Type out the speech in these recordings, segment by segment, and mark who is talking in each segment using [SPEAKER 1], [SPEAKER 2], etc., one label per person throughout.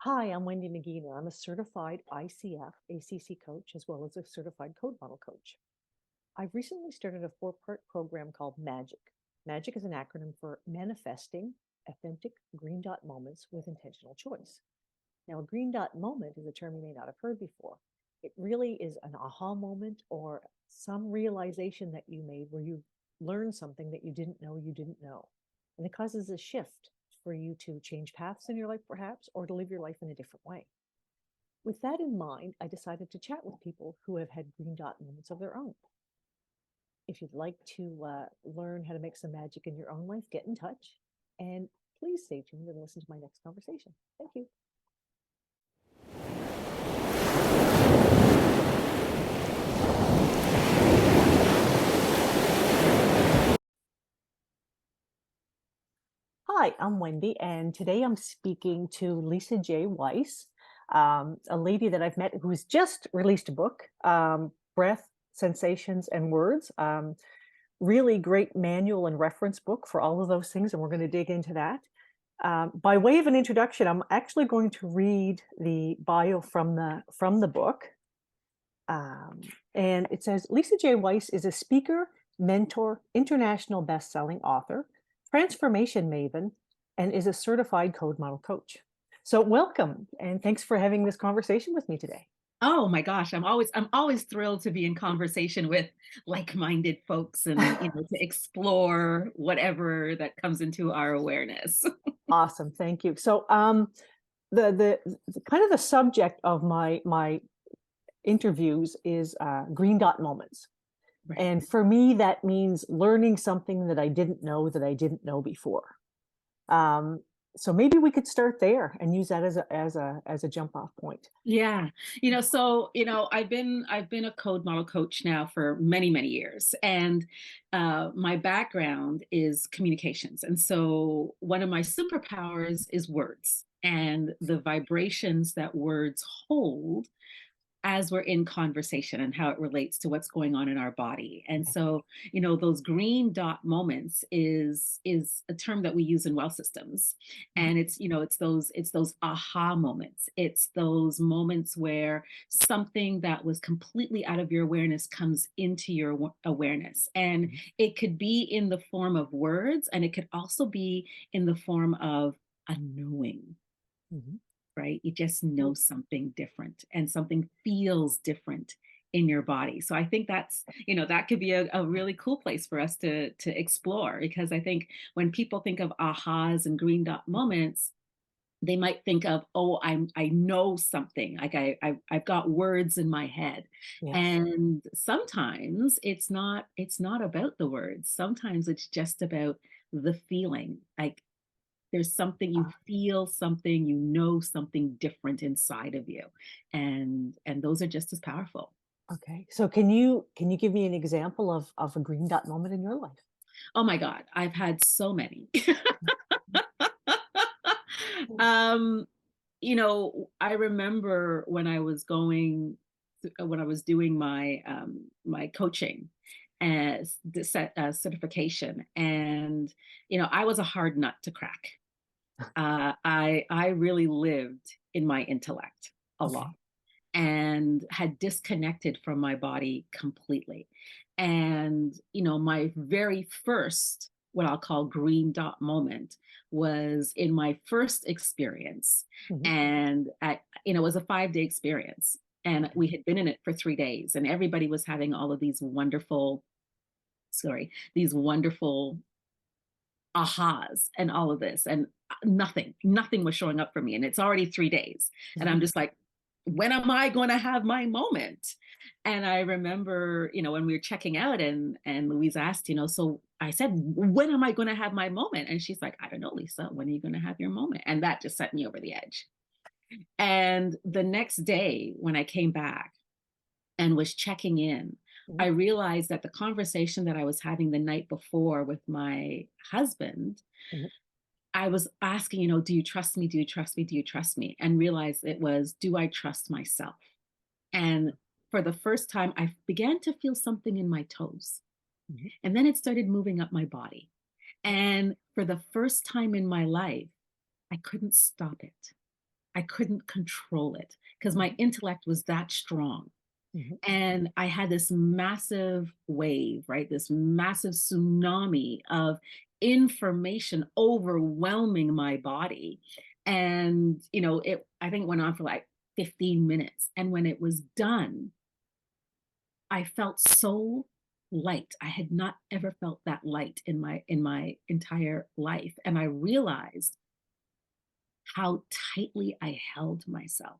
[SPEAKER 1] Hi, I'm Wendy M.A.G.I. and I'm a certified ICF ACC coach as well as a certified code model coach. I've recently started a four-part program called MAGIC. MAGIC is an acronym for Manifesting Authentic Green Dot Moments with Intentional Choice. Now, a green dot moment is a term you may not have heard before. It really is an aha moment or some realization that you made where you learned something that you didn't know you didn't know. And it causes a shift for you to change paths in your life, perhaps, or to live your life in a different way. With that in mind, I decided to chat with people who have had green dot moments of their own. If you'd like to learn how to make some magic in your own life, get in touch. And please stay tuned and listen to my next conversation. Thank you. Hi, I'm Wendy, and today I'm speaking to Lisa J Weiss, a lady that I've met who's just released a book, Breath, Sensations, and Words. Really great manual and reference book for all of those things, and we're going to dig into that. By way of an introduction, I'm actually going to read the bio from the book. And it says, Lisa J Weiss is a speaker, mentor, international best-selling author, transformation maven, and is a certified code model coach. So welcome, and thanks for having this conversation with me today.
[SPEAKER 2] Oh my gosh, I'm always thrilled to be in conversation with like-minded folks and to explore whatever that comes into our awareness.
[SPEAKER 1] Awesome, thank you. So the kind of the subject of my interviews is green dot moments.
[SPEAKER 2] Right.
[SPEAKER 1] And for me, that means learning something that I didn't know before. Um, so maybe we could start there and use that as a jump off point.
[SPEAKER 2] Yeah. I've been a code model coach now for many, many years. And my background is communications. And so one of my superpowers is words and the vibrations that words hold as we're in conversation and how it relates to what's going on in our body. And so, those green dot moments is a term that we use in well systems. And it's those aha moments. It's those moments where something that was completely out of your awareness comes into your awareness. And it could be in the form of words, and it could also be in the form of a knowing,
[SPEAKER 1] Mhm.
[SPEAKER 2] right? You just know something different and something feels different in your body. So I think that could be a really cool place for us to explore, because I think when people think of ahas and green dot moments, they might think of, oh, I know something, like I've got words in my head.
[SPEAKER 1] Yes.
[SPEAKER 2] And sometimes it's not about the words. Sometimes it's just about the feeling. Like there's something, you feel something, something different inside of you. And those are just as powerful.
[SPEAKER 1] Okay. So can you give me an example of a green dot moment in your life?
[SPEAKER 2] Oh my God, I've had so many.
[SPEAKER 1] Mm.
[SPEAKER 2] um, I remember when I was doing my coaching as the certification, and I was a hard nut to crack. I really lived in my intellect a lot
[SPEAKER 1] Okay.
[SPEAKER 2] and had disconnected from my body completely. And my very first, what I'll call green dot moment, was in my first experience.
[SPEAKER 1] Mhm.
[SPEAKER 2] And it was a 5-day experience. And
[SPEAKER 1] Okay.
[SPEAKER 2] we had been in it for 3 days, and everybody was having all of these wonderful ahas and all of this. And nothing was showing up for me. And it's already 3 days. And
[SPEAKER 1] Mhm.
[SPEAKER 2] I'm just like, when am I going to have my moment? And I remember, when we were checking out, and Louise asked, so I said, when am I going to have my moment? And she's like, I don't know, Lisa, when are you going to have your moment? And that just set me over the edge. And the next day when I came back and was checking in,
[SPEAKER 1] Mhm.
[SPEAKER 2] I realized that the conversation that I was having the night before with my husband,
[SPEAKER 1] Mhm.
[SPEAKER 2] I was asking, do you trust me? Do you trust me? Do you trust me? And realized it was, do I trust myself? And for the first time, I began to feel something in my toes.
[SPEAKER 1] Mhm.
[SPEAKER 2] And then it started moving up my body. And for the first time in my life, I couldn't stop it. I couldn't control it because my intellect was that strong.
[SPEAKER 1] Mhm.
[SPEAKER 2] And I had this massive wave, right? This massive tsunami of information overwhelming my body. And, I think it went on for like 15 minutes. And when it was done, I felt so light. I had not ever felt that light in my entire life. And I realized how tightly I held myself.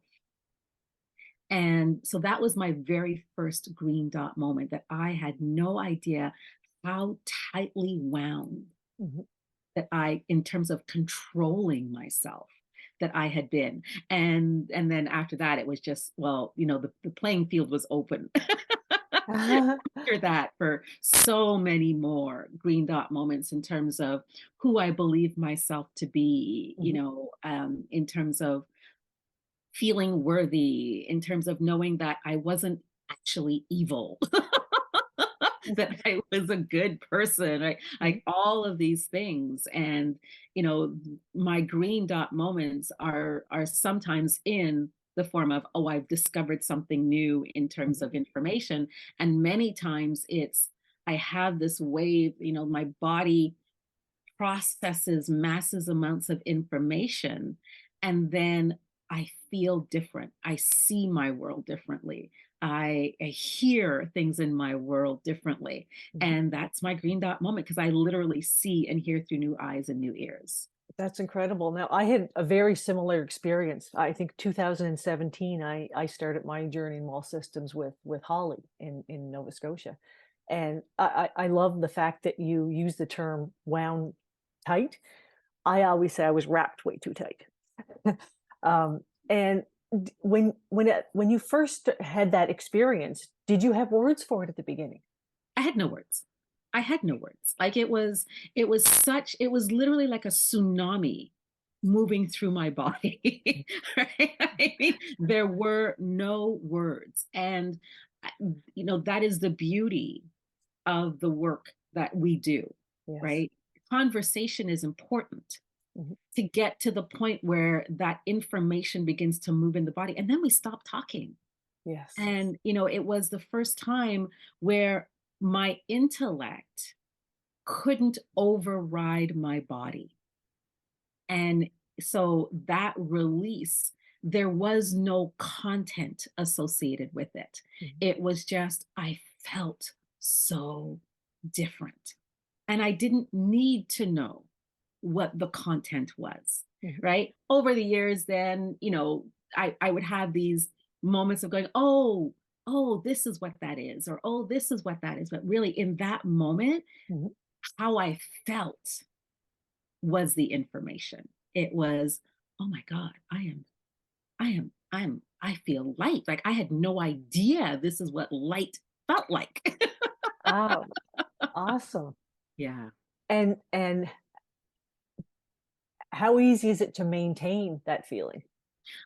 [SPEAKER 2] And so that was my very first green dot moment, that I had no idea how tightly wound
[SPEAKER 1] Mhm.
[SPEAKER 2] that in terms of controlling myself, that I had been. And then after that, it was just, well, the playing field was open. After that, for so many more green dot moments in terms of who I believe myself to be,
[SPEAKER 1] Mhm.
[SPEAKER 2] in terms of feeling worthy, in terms of knowing that I wasn't actually evil, that I was a good person, right?
[SPEAKER 1] Mhm.
[SPEAKER 2] Like all of these things. And, you know, my green dot moments are sometimes in the form of, oh, I've discovered something new in terms
[SPEAKER 1] Mhm.
[SPEAKER 2] of information. And many times it's, I have this wave, my body processes massive amounts of information, and then I feel different. I see my world differently. I hear things in my world differently.
[SPEAKER 1] Mhm.
[SPEAKER 2] And that's my green dot moment, because I literally see and hear through new eyes and new ears.
[SPEAKER 1] That's incredible. Now, I had a very similar experience. I think 2017, I started my journey in wall systems with Holly in Nova Scotia. And I love the fact that you use the term wound tight. I always say I was wrapped way too tight. And when you first had that experience, did you have words for it at the beginning?
[SPEAKER 2] I had no words. I had no words. Like it was literally like a tsunami moving through my body. Right? I mean, there were no words. And, I- that is the beauty of the work that we do,
[SPEAKER 1] Yes.
[SPEAKER 2] right? Conversation is important
[SPEAKER 1] Mhm.
[SPEAKER 2] to get to the point where that information begins to move in the body. And then we stop talking.
[SPEAKER 1] Yes.
[SPEAKER 2] And, it was the first time where my intellect couldn't override my body. And so that release, there was no content associated with it.
[SPEAKER 1] Mhm.
[SPEAKER 2] It was just, I felt so different. And I didn't need to know what the content was,
[SPEAKER 1] Mhm.
[SPEAKER 2] right? Over the years, then, I would have these moments of going, oh, this is what that is, or oh, this is what that is. But really, in that moment,
[SPEAKER 1] Mhm.
[SPEAKER 2] how I felt was the information. It was, oh my God, I feel light. Like I had no idea this is what light felt like.
[SPEAKER 1] Oh, awesome.
[SPEAKER 2] Yeah.
[SPEAKER 1] And how easy is it to maintain that feeling?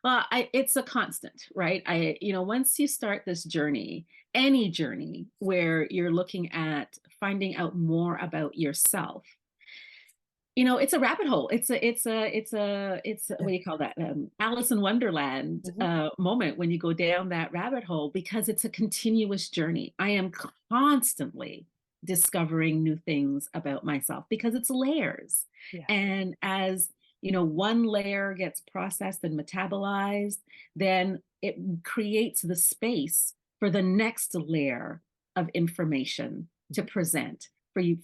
[SPEAKER 2] Well, it's a constant, right? Once you start this journey, any journey where you're looking at finding out more about yourself, it's a rabbit hole. What do you call that? Alice in Wonderland
[SPEAKER 1] Mhm.
[SPEAKER 2] moment when you go down that rabbit hole, because it's a continuous journey. I am constantly discovering new things about myself because it's layers.
[SPEAKER 1] Yes.
[SPEAKER 2] And as one layer gets processed and metabolized, then it creates the space for the next layer of information to
[SPEAKER 1] Mhm.
[SPEAKER 2] present,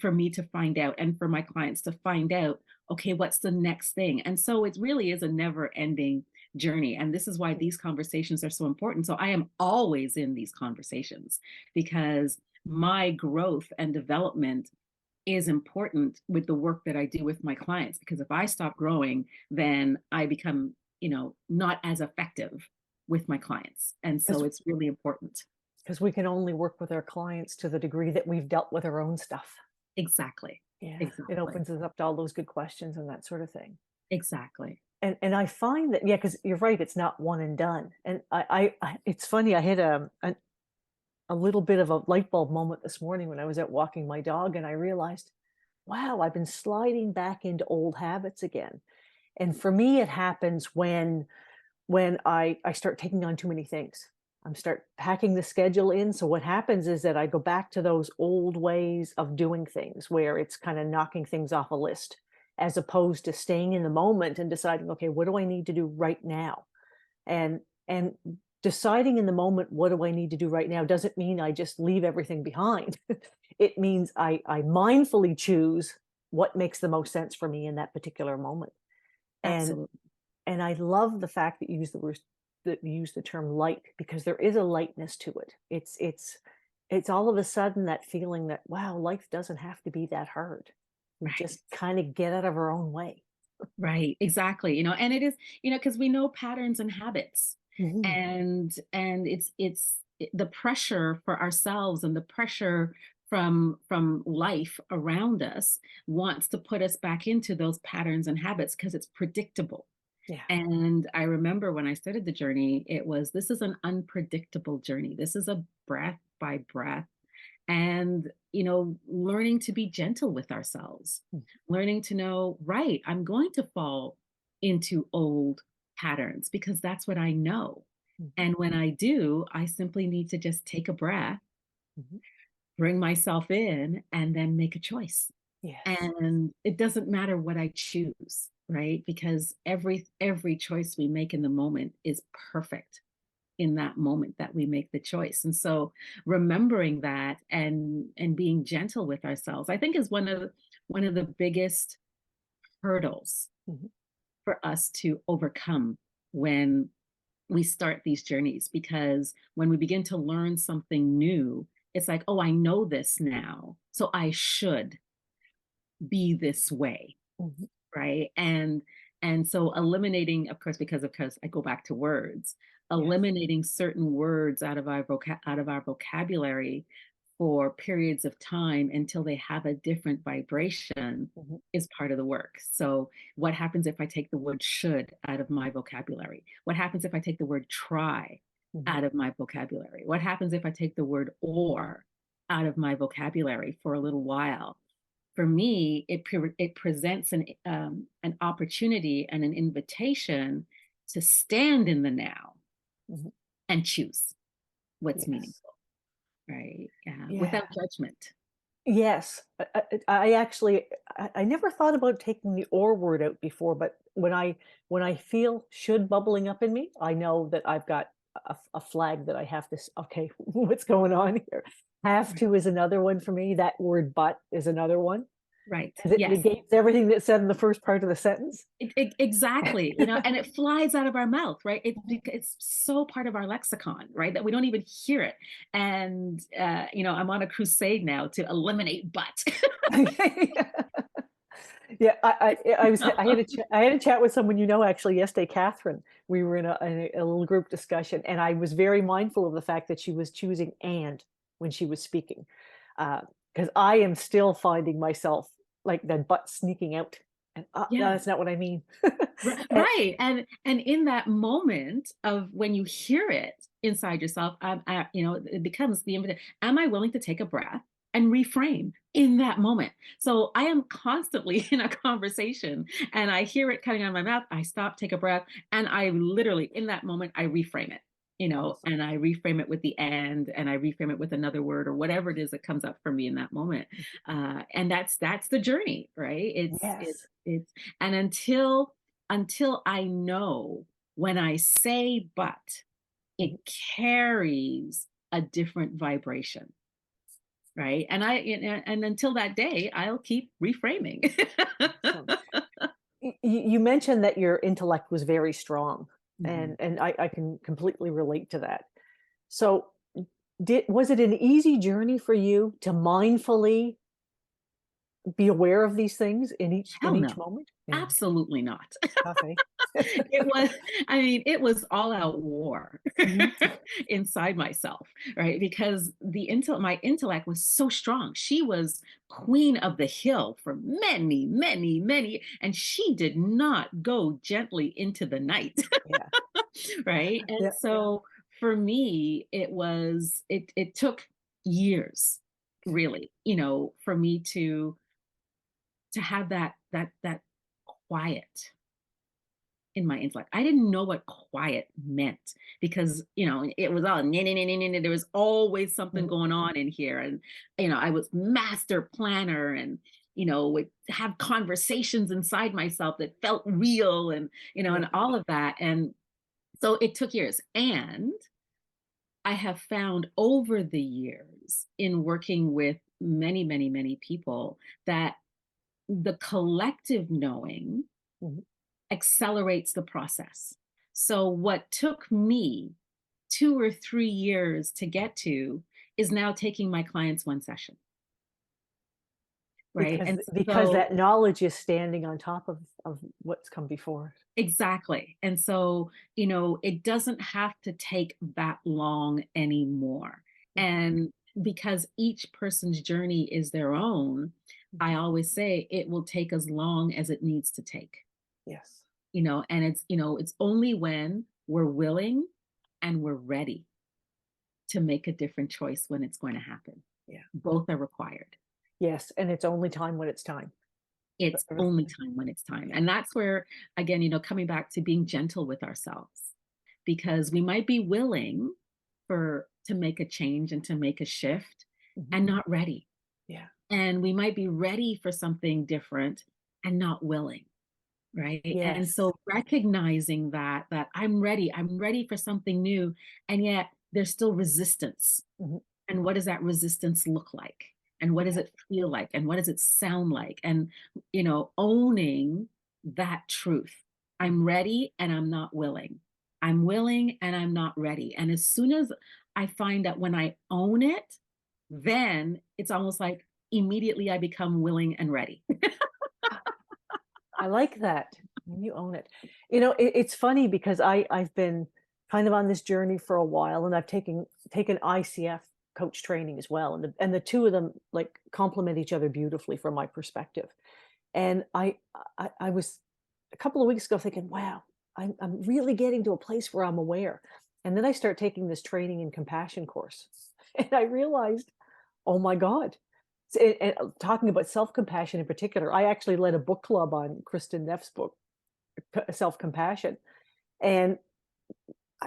[SPEAKER 2] for me to find out, and for my clients to find out, okay, what's the next thing? And so it really is a never ending journey. And this is why these conversations are so important. So I am always in these conversations, because my growth and development is important with the work that I do with my clients. Because if I stop growing, then I become, not as effective with my clients. And so
[SPEAKER 1] Because
[SPEAKER 2] it's really important.
[SPEAKER 1] we can only work with our clients to the degree that we've dealt with our own stuff.
[SPEAKER 2] Exactly.
[SPEAKER 1] Yeah. It
[SPEAKER 2] Exactly.
[SPEAKER 1] opens us up to all those good questions and that sort of thing.
[SPEAKER 2] Exactly.
[SPEAKER 1] And I find that, yeah, because you're right, it's not one and done. And it's funny, I had a little bit of a light bulb moment this morning when I was out walking my dog, and I realized, wow, I've been sliding back into old habits again. And for me, it happens when when I start taking on too many things. I'm start packing the schedule in. So what happens is that I go back to those old ways of doing things where it's kind of knocking things off a list as opposed to staying in the moment and deciding, okay, what do I need to do right now? And deciding in the moment what do I need to do right now doesn't mean I just leave everything behind. It means I mindfully choose what makes the most sense for me in that particular moment. And
[SPEAKER 2] Absolutely.
[SPEAKER 1] and I love the fact that you use that you use the term light because there is a lightness to it. It's all of a sudden that feeling that wow, life doesn't have to be that hard. We
[SPEAKER 2] Right.
[SPEAKER 1] just kind of get out of our own way.
[SPEAKER 2] Right, exactly. And it is, because we know patterns and habits.
[SPEAKER 1] Mhm.
[SPEAKER 2] And the pressure for ourselves and the pressure from life around us wants to put us back into those patterns and habits because it's predictable.
[SPEAKER 1] Yeah.
[SPEAKER 2] And I remember when I started the journey, this is an unpredictable journey. This is a breath by breath, and learning to be gentle with ourselves,
[SPEAKER 1] Mm.
[SPEAKER 2] learning to know, right, I'm going to fall into old patterns because that's what I know.
[SPEAKER 1] Mhm.
[SPEAKER 2] And when I do, I simply need to just take a breath,
[SPEAKER 1] Mhm.
[SPEAKER 2] bring myself in, and then make a choice.
[SPEAKER 1] Yes.
[SPEAKER 2] And it doesn't matter what I choose, right? Because every choice we make in the moment is perfect in that moment that we make the choice. And so remembering that and being gentle with ourselves, I think, is one of the biggest hurdles
[SPEAKER 1] Mhm.
[SPEAKER 2] for us to overcome when we start these journeys. Because when we begin to learn something new, it's like, oh, I know this now, so I should be this way,
[SPEAKER 1] Mhm.
[SPEAKER 2] right? And so eliminating, of course, I go back to words,
[SPEAKER 1] Yes.
[SPEAKER 2] eliminating certain words out of our vocabulary for periods of time until they have a different vibration
[SPEAKER 1] Mhm.
[SPEAKER 2] is part of the work. So what happens if I take the word should out of my vocabulary? What happens if I take the word try
[SPEAKER 1] Mhm.
[SPEAKER 2] out of my vocabulary? What happens if I take the word or out of my vocabulary for a little while? For me, it presents an opportunity and an invitation to stand in the now
[SPEAKER 1] Mhm.
[SPEAKER 2] and choose what's
[SPEAKER 1] Yes.
[SPEAKER 2] meaningful, right? Yeah,
[SPEAKER 1] Yeah.
[SPEAKER 2] without judgment.
[SPEAKER 1] Yes. I actually I never thought about taking the "or" word out before, but when I feel "should" bubbling up in me, I know that I've got a flag that I have to okay, what's going on here? Have
[SPEAKER 2] Right.
[SPEAKER 1] to is another one for me. That word "but" is another one
[SPEAKER 2] Right.
[SPEAKER 1] 'cause it
[SPEAKER 2] Yes.
[SPEAKER 1] negates everything that's said in the first part of the sentence.
[SPEAKER 2] Exactly. And it flies out of our mouth, right? It's so part of our lexicon, right? That we don't even hear it. And I'm on a crusade now to eliminate but.
[SPEAKER 1] Yeah, I had a chat with someone actually yesterday, Catherine. We were in a little group discussion, and I was very mindful of the fact that she was choosing "and" when she was speaking, because I am still finding myself like that butt sneaking out, and, no,
[SPEAKER 2] Yeah.
[SPEAKER 1] that's not what I mean. And
[SPEAKER 2] Right. And in that moment of when you hear it inside yourself, it becomes the invitation. Am I willing to take a breath and reframe in that moment? So I am constantly in a conversation and I hear it coming out of my mouth. I stop, take a breath, and I literally, in that moment, I reframe it.
[SPEAKER 1] awesome.
[SPEAKER 2] And I reframe it with the and I reframe it with another word or whatever it is that comes up for me in that moment. And that's the journey, right?
[SPEAKER 1] Yes.
[SPEAKER 2] It's and until I know when I say but, it
[SPEAKER 1] Mhm.
[SPEAKER 2] carries a different vibration, right? And until that day, I'll keep reframing.
[SPEAKER 1] Awesome. You mentioned that your intellect was very strong,
[SPEAKER 2] Mhm.
[SPEAKER 1] and I can completely relate to that. So, did was it an easy journey for you to mindfully be aware of these things in
[SPEAKER 2] Hell
[SPEAKER 1] each
[SPEAKER 2] no.
[SPEAKER 1] moment? Yeah.
[SPEAKER 2] Absolutely not.
[SPEAKER 1] Okay.
[SPEAKER 2] It was, I mean, it was all out war
[SPEAKER 1] Mhm.
[SPEAKER 2] inside myself, right? Because my intellect was so strong. She was queen of the hill for many, many, many, and she did not go gently into the night,
[SPEAKER 1] Yeah.
[SPEAKER 2] right? And
[SPEAKER 1] Yeah.
[SPEAKER 2] so for me, it took years, really, for me to have that quiet in my intellect. I didn't know what quiet meant because, it was all, there was always something
[SPEAKER 1] Mhm.
[SPEAKER 2] going on in here. And, I was master planner and, would have conversations inside myself that felt real and,
[SPEAKER 1] Yeah.
[SPEAKER 2] and all of that. And so it took years. And I have found over the years in working with many, many, many people that the collective knowing
[SPEAKER 1] Mhm.
[SPEAKER 2] accelerates the process. So, what took me 2 or 3 years to get to is now taking my clients one session, right?
[SPEAKER 1] Because
[SPEAKER 2] And
[SPEAKER 1] because
[SPEAKER 2] so,
[SPEAKER 1] that knowledge is standing on top of what's come before.
[SPEAKER 2] exactly. And so, it doesn't have to take that long anymore.
[SPEAKER 1] Mhm.
[SPEAKER 2] And because each person's journey is their own, I
[SPEAKER 1] Mhm.
[SPEAKER 2] always say it will take as long as it needs to take.
[SPEAKER 1] Yes.
[SPEAKER 2] And it's only when we're willing and we're ready to make a different choice when it's going to happen.
[SPEAKER 1] Yeah.
[SPEAKER 2] Both are required.
[SPEAKER 1] Yes, and it's only time when it's time. But
[SPEAKER 2] It's only
[SPEAKER 1] everything.
[SPEAKER 2] time when it's time.
[SPEAKER 1] Yeah.
[SPEAKER 2] And that's where, again, coming back to being gentle with ourselves, because we might be willing to make a change and to make a shift
[SPEAKER 1] Mhm.
[SPEAKER 2] and not ready.
[SPEAKER 1] Yeah.
[SPEAKER 2] And we might be ready for something different and not willing. Right. And
[SPEAKER 1] Yes.
[SPEAKER 2] so recognizing that I'm ready for something new. And yet there's still resistance.
[SPEAKER 1] Mhm.
[SPEAKER 2] And what does that resistance look like? And what does
[SPEAKER 1] Yeah.
[SPEAKER 2] it feel like? And what does it sound like? And, owning that truth. I'm ready and I'm not willing. I'm willing and I'm not ready. And as soon as I find that when I own it, then it's almost like immediately I become willing and ready.
[SPEAKER 1] I like that. When you own it. It's funny because I've been kind of on this journey for a while, and I've taken ICF coach training as well, and the two of them like complement each other beautifully from my perspective. And I was a couple of weeks ago thinking, wow, I'm really getting to a place where I'm aware. And then I start taking this training and compassion course, and I realized, oh my God. And talking about self-compassion in particular, I actually led a book club on Kristen Neff's book, Self-Compassion, and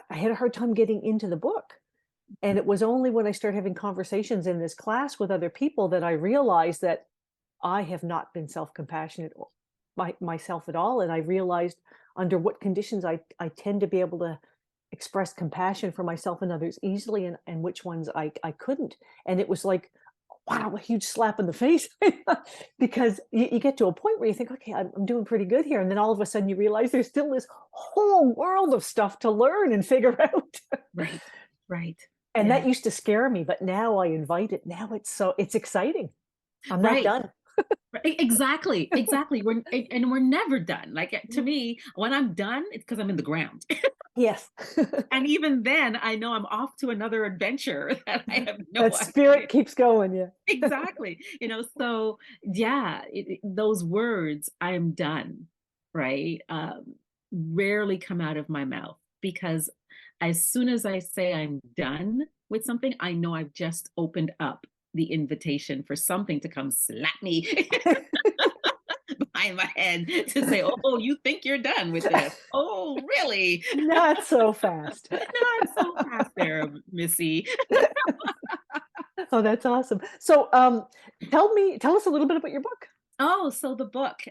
[SPEAKER 1] I had a hard time getting into the book. And it was only when I started having conversations in this class with other people that I realized that I have not been self-compassionate myself at all. And I realized under what conditions I tend to be able to express compassion for myself and others easily, and which ones I couldn't. And it was like, wow, a huge slap in the face because you get to a point where you think, okay, I'm doing pretty good here. And then all of a sudden you realize there's still this whole world of stuff to learn and figure out.
[SPEAKER 2] Right. Right.
[SPEAKER 1] And
[SPEAKER 2] Yeah.
[SPEAKER 1] that used to scare me, but now I invite it. Now it's exciting. I'm not
[SPEAKER 2] Right.
[SPEAKER 1] done.
[SPEAKER 2] Exactly. Exactly. And we're never done. Like to
[SPEAKER 1] Mhm.
[SPEAKER 2] me, when I'm done, it's because I'm in the ground.
[SPEAKER 1] Yes.
[SPEAKER 2] And even then, I know I'm off to another adventure that I have no
[SPEAKER 1] That
[SPEAKER 2] idea.
[SPEAKER 1] spirit keeps going. Yeah.
[SPEAKER 2] Exactly. So yeah, those words, I am done, right? Rarely come out of my mouth because as soon as I say I'm done with something, I know I've just opened up the invitation for something to come slap me behind my head to say, oh, you think you're done with this? Oh, really?
[SPEAKER 1] Not so fast.
[SPEAKER 2] Not so fast there, Missy.
[SPEAKER 1] Oh, that's awesome. So, tell us a little bit about your book.
[SPEAKER 2] Oh, so the book,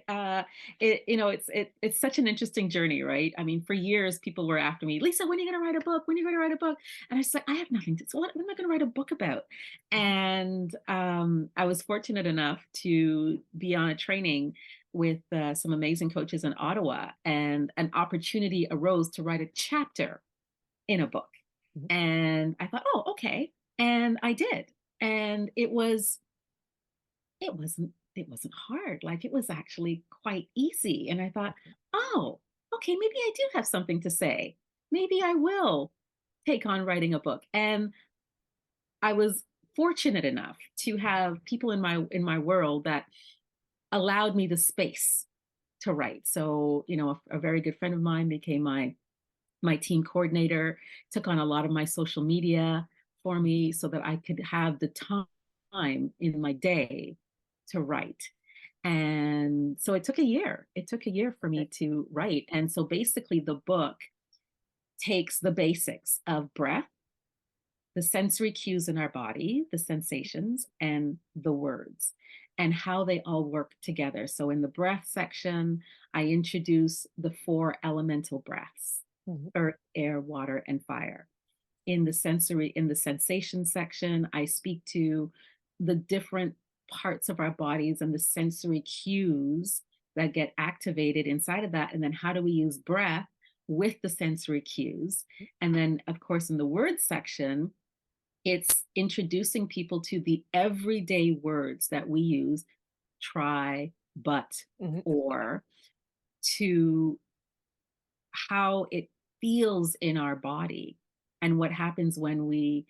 [SPEAKER 2] it's such an interesting journey, right? I mean, for years, people were after me, Lisa, when are you going to write a book? When are you going to write a book? And I was like, I have nothing to, so what am I going to write a book about? And I was fortunate enough to be on a training with some amazing coaches in Ottawa, and an opportunity arose to write a chapter in a book.
[SPEAKER 1] Mhm.
[SPEAKER 2] And I thought, oh, okay. And I did. And it wasn't hard. Like it was actually quite easy. And I thought, oh, okay, maybe I do have something to say. Maybe I will take on writing a book. And I was fortunate enough to have people in my world that allowed me the space to write. So, a very good friend of mine became my team coordinator, took on a lot of my social media for me so that I could have the time in my day to write. And so it took a year. It took a year for me
[SPEAKER 1] Okay.
[SPEAKER 2] to write. And so basically, the book takes the basics of breath, the sensory cues in our body, the sensations, and the words, and how they all work together. So in the breath section, I introduce the four elemental breaths:
[SPEAKER 1] Mhm.
[SPEAKER 2] earth, air, water, and fire. In the sensation section, I speak to the different parts of our bodies and the sensory cues that get activated inside of that. And then how do we use breath with the sensory cues? And then, of course, in the words section, it's introducing people to the everyday words that we use: try, but,
[SPEAKER 1] Mhm.
[SPEAKER 2] or, to how it feels in our body and what happens when we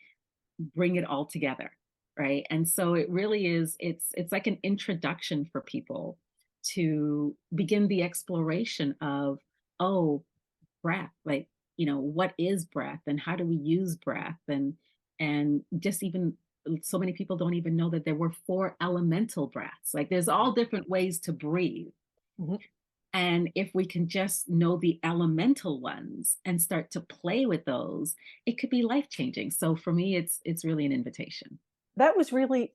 [SPEAKER 2] bring it all together, right? And so it really is, it's like an introduction for people to begin the exploration of, oh, breath, like, what is breath and how do we use breath? And just even, so many people don't even know that there were four elemental breaths. Like, there's all different ways to breathe.
[SPEAKER 1] Mhm.
[SPEAKER 2] And if we can just know the elemental ones and start to play with those, it could be life changing. So for me, it's really an invitation.
[SPEAKER 1] That was really,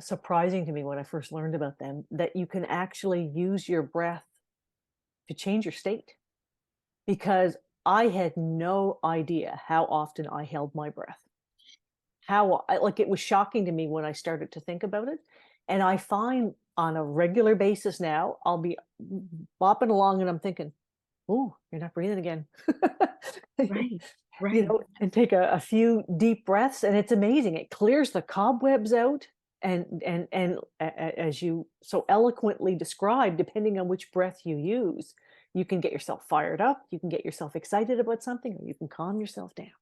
[SPEAKER 1] surprising to me when I first learned about them, that you can actually use your breath to change your state, because I had no idea how often I held my breath. Like, it was shocking to me when I started to think about it, and I find on a regular basis now, I'll be bopping along and I'm thinking, "Ooh, you're not breathing again."
[SPEAKER 2] Right, right,
[SPEAKER 1] And take a few deep breaths, and it's amazing. It clears the cobwebs out, as you so eloquently described, depending on which breath you use, you can get yourself fired up, you can get yourself excited about something, or you can calm yourself down.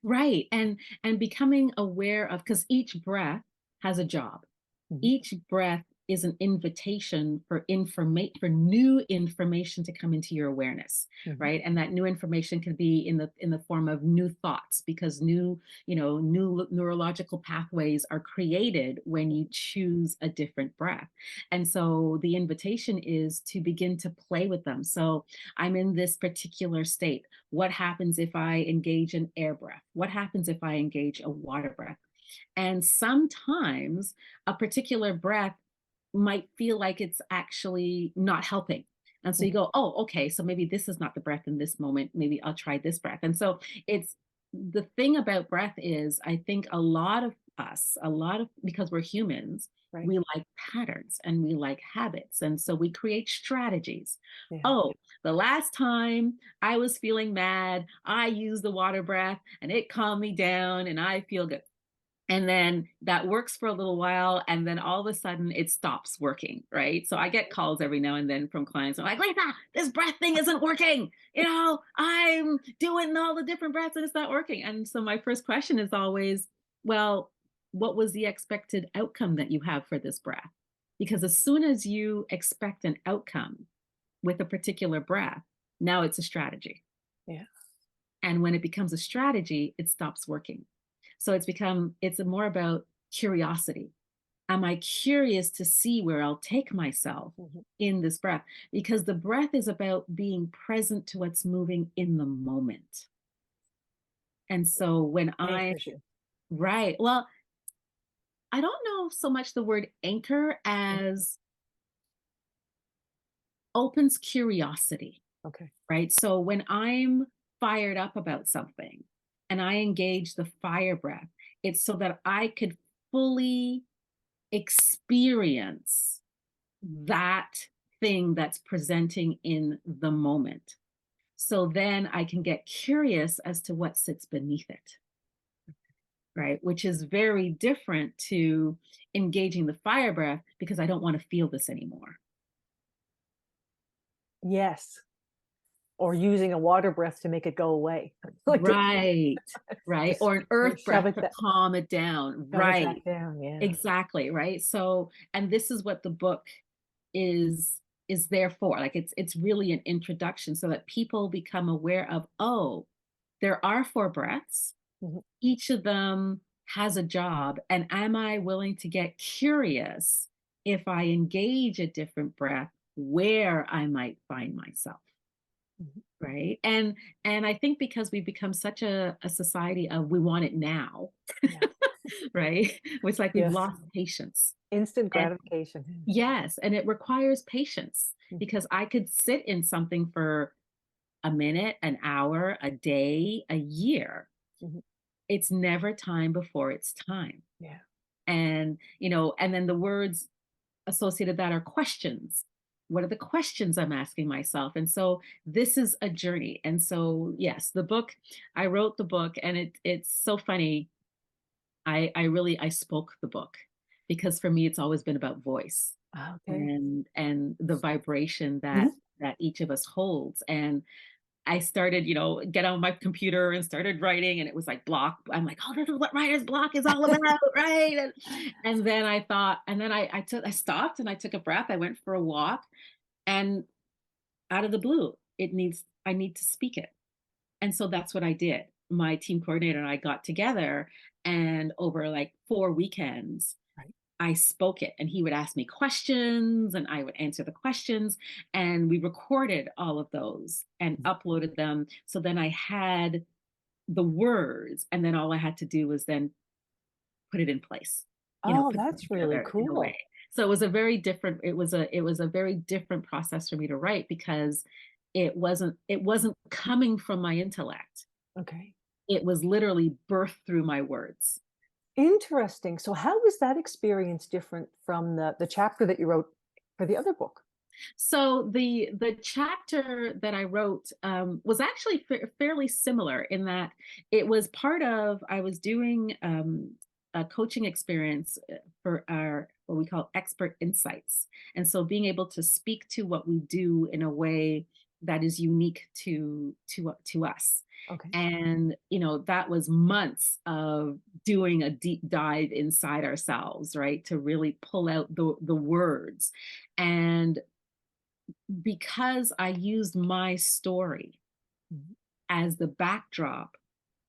[SPEAKER 2] right. And becoming aware of, because each breath has a job.
[SPEAKER 1] Mhm,
[SPEAKER 2] Each breath is an invitation for new information to come into your awareness,
[SPEAKER 1] mhm.
[SPEAKER 2] right? And that new information can be in the form of new thoughts, because new neurological pathways are created when you choose a different breath. And so the invitation is to begin to play with them. So I'm in this particular state. What happens if I engage in air breath? What happens if I engage a water breath? And sometimes a particular breath might feel like it's actually not helping. And so you
[SPEAKER 1] Mhm.
[SPEAKER 2] go, oh, okay, so maybe this is not the breath in this moment. Maybe I'll try this breath. And so it's, the thing about breath is, I think a lot of us, because we're humans,
[SPEAKER 1] Right.
[SPEAKER 2] we like patterns and we like habits. And so we create strategies.
[SPEAKER 1] Yeah.
[SPEAKER 2] Oh, the last time I was feeling mad, I used the water breath and it calmed me down and I feel good. And then that works for a little while, and then all of a sudden it stops working, right? So I get calls every now and then from clients. I'm like, Lisa, this breath thing isn't working. I'm doing all the different breaths and it's not working. And so my first question is always, well, what was the expected outcome that you have for this breath? Because as soon as you expect an outcome with a particular breath, now it's a strategy.
[SPEAKER 1] Yeah.
[SPEAKER 2] And when it becomes a strategy, it stops working. So it's more about curiosity. Am I curious to see where I'll take myself
[SPEAKER 1] Mhm.
[SPEAKER 2] in this breath? Because the breath is about being present to what's moving in the moment. And so
[SPEAKER 1] It anchors you.
[SPEAKER 2] right, well, I don't know so much the word anchor
[SPEAKER 1] Mhm.
[SPEAKER 2] as opens curiosity.
[SPEAKER 1] Okay.
[SPEAKER 2] Right? So when I'm fired up about something and I engage the fire breath, it's so that I could fully experience that thing that's presenting in the moment. So then I can get curious as to what sits beneath it, right? Which is very different to engaging the fire breath because I don't want to feel this anymore.
[SPEAKER 1] Yes. Or using a water breath to make it go away. Like,
[SPEAKER 2] Right, right.
[SPEAKER 1] just
[SPEAKER 2] Or an earth
[SPEAKER 1] shove
[SPEAKER 2] breath
[SPEAKER 1] it
[SPEAKER 2] to
[SPEAKER 1] back,
[SPEAKER 2] calm it down.
[SPEAKER 1] shove it back
[SPEAKER 2] Right.
[SPEAKER 1] down, yeah.
[SPEAKER 2] Exactly, right? So, and this is what the book is there for. Like, it's really an introduction so that people become aware of, oh, there are four breaths.
[SPEAKER 1] Mhm.
[SPEAKER 2] Each of them has a job, and am I willing to get curious if I engage a different breath, where I might find myself.
[SPEAKER 1] Mhm.
[SPEAKER 2] Right. And I think because we've become such a society of we want it now,
[SPEAKER 1] Yeah.
[SPEAKER 2] right? It's like we've
[SPEAKER 1] Yes.
[SPEAKER 2] lost patience.
[SPEAKER 1] Instant
[SPEAKER 2] And
[SPEAKER 1] gratification.
[SPEAKER 2] yes, and it requires patience
[SPEAKER 1] Mhm.
[SPEAKER 2] because I could sit in something for a minute, an hour, a day, a year.
[SPEAKER 1] Mhm.
[SPEAKER 2] It's never time before it's time.
[SPEAKER 1] Yeah.
[SPEAKER 2] And, and then the words associated that are questions. What are the questions I'm asking myself? And so this is a journey. And so, yes, the book, I wrote the book and it's so funny. I spoke the book because for me, it's always been about voice
[SPEAKER 1] Okay.
[SPEAKER 2] and the vibration that
[SPEAKER 1] Mhm.
[SPEAKER 2] that each of us holds. And I started, get on my computer and started writing, and it was like block. I'm like, oh, this is what writer's block is all about, right? And then I thought, and then I stopped and I took a breath. I went for a walk, and out of the blue, I need to speak it. And so that's what I did. My team coordinator and I got together, and over like 4 weekends,
[SPEAKER 1] Right.
[SPEAKER 2] I spoke it, and he would ask me questions and I would answer the questions. And we recorded all of those and
[SPEAKER 1] Mhm.
[SPEAKER 2] uploaded them. So then I had the words, and then all I had to do was then put it in place,
[SPEAKER 1] Oh,
[SPEAKER 2] put it
[SPEAKER 1] that's really
[SPEAKER 2] together in a way.
[SPEAKER 1] cool.
[SPEAKER 2] So it was a very different, it was a very different process for me to write because it wasn't coming from my intellect.
[SPEAKER 1] Okay.
[SPEAKER 2] It was literally birthed through my words.
[SPEAKER 1] Interesting. So how was that experience different from the chapter that you wrote for the other book?
[SPEAKER 2] So the chapter that I wrote was actually fairly similar in that it was part of I was doing a coaching experience for our what we call expert insights, and so being able to speak to what we do in a way that is unique to us.
[SPEAKER 1] Okay.
[SPEAKER 2] And that was months of doing a deep dive inside ourselves, right, to really pull out the words. And because I used my story
[SPEAKER 1] Mhm.
[SPEAKER 2] as the backdrop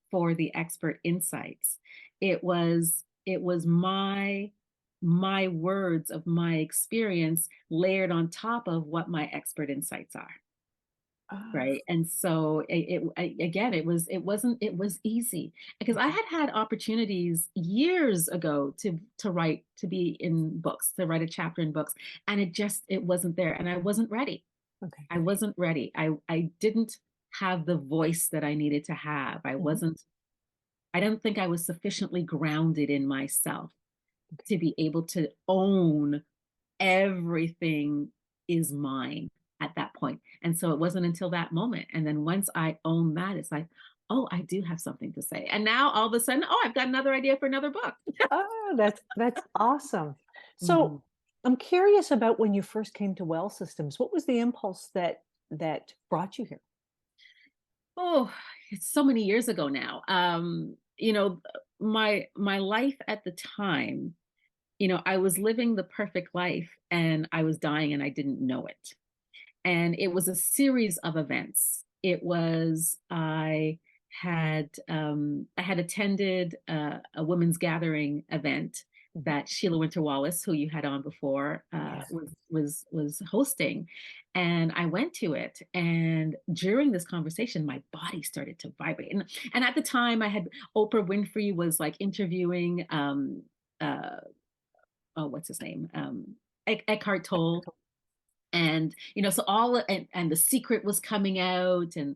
[SPEAKER 2] for the expert insights, it was my words of my experience layered on top of what my expert insights are.
[SPEAKER 1] Ah,
[SPEAKER 2] Right. And so again, it was easy because I
[SPEAKER 1] okay.
[SPEAKER 2] had opportunities years ago to write, to be in books, to write a chapter in books. And it wasn't there. And I wasn't ready.
[SPEAKER 1] Okay.
[SPEAKER 2] I wasn't ready. I didn't have the voice that I needed to have.
[SPEAKER 1] Mhm.
[SPEAKER 2] I don't think I was sufficiently grounded in myself
[SPEAKER 1] Okay.
[SPEAKER 2] to be able to own everything is mine at that point. And so it wasn't until that moment. And then once I own that, it's like, oh, I do have something to say. And now all of a sudden, oh, I've got another idea for another book.
[SPEAKER 1] Oh, that's awesome.
[SPEAKER 2] Mhm.
[SPEAKER 1] So I'm curious about when you first came to Well Systems. What was the impulse that brought you here?
[SPEAKER 2] Oh, it's so many years ago now. My life at the time, I was living the perfect life and I was dying and I didn't know it. And it was a series of events. It was I had attended a women's gathering event
[SPEAKER 1] Mhm.
[SPEAKER 2] that Sheila Winter Wallace, who you had on before,
[SPEAKER 1] Yes.
[SPEAKER 2] was hosting, and I went to it. And during this conversation, my body started to vibrate. And at the time, I had Oprah Winfrey was like interviewing uh, oh, what's his name, Eckhart Tolle, and so and the secret was coming out, and